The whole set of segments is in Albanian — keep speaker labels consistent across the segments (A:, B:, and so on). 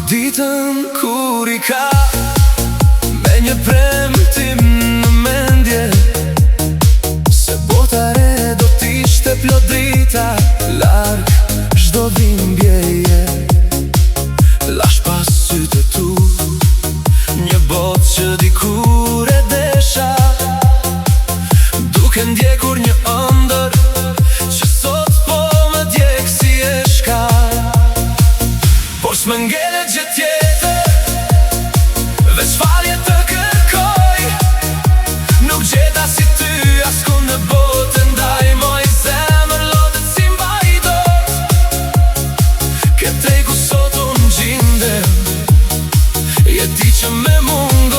A: Ditën kur I ka me një premtim në mendje se bota re do t'ishte plot drita, larg çdo dhimbjeje. Lash pas sytë tu një botë që dikur e desha, duke ndjekur një ëndër që sot po më djeg si e shkar. Por s'mëngele gjë tjetër, veç falje të kërkoj. Nuk gjeta si ty askund në botë, ndaj moj zemër lodhet si mbaj dot. Këtej ku sot unë gjindem, je ti që me mungon.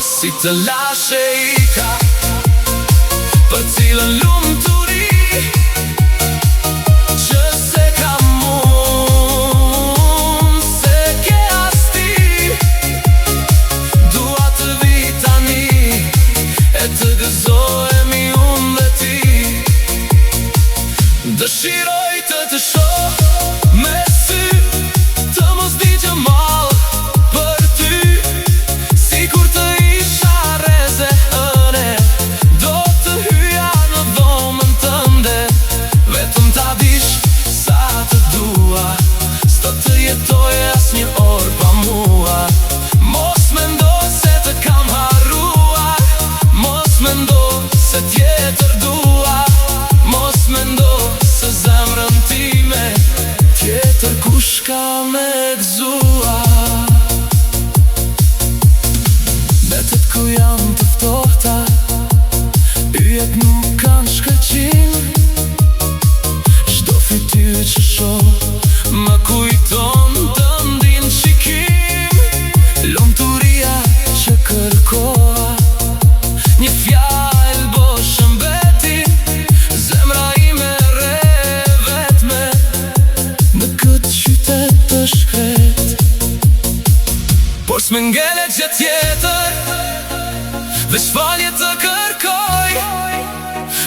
A: Si të lashe I ka, për cilën lumturi që se ka mund, se ke as ti. Dua të vi tani e të gëzohemi unë dhe ti. Dëshiroj të shoh me sy, të mos digje mall për ty. Sikur të isha reze ëne, do të hyja në dhomën tënde. Vetëm ta dish sa të dua, s'do të jetoj as një orë pa mua. Mos mendo se të kam harruar, mos mendo se tjetër dua. Mos mendo se zemrën time tjetër kush ka me gëzuar. Netët ku janë të ftohta, yjet nuk kanë shkëlqim. Çdo fytyrë që shoh më kujton të ndin shikim. Lumturia që kërkoa, një fjalë bosh mbeti. Zemra ime re vetme në këtë qytet të shkret. Por s'mëngele gjë tjetër, veç falje të kërkoj.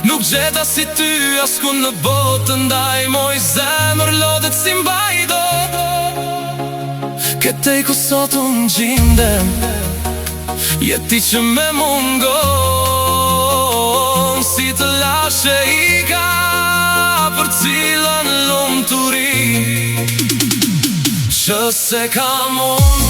A: Nuk gjeta si ty askund në botë, ndaj moj zemër lodhet si mbaj dot. Këtej ku sot unë gjindem, je ti që me mungon. Si të lashe I ka, për cilën lumturi që se kam unë.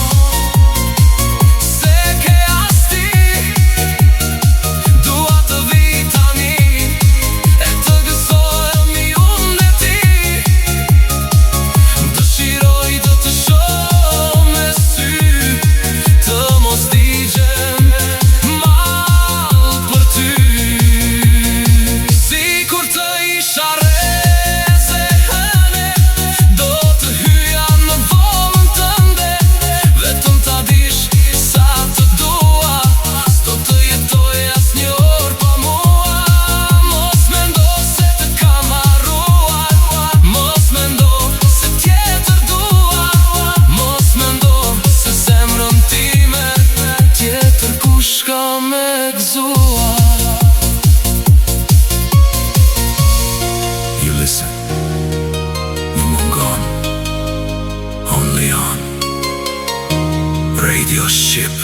A: You listen, më mungon, only on Radio Ship.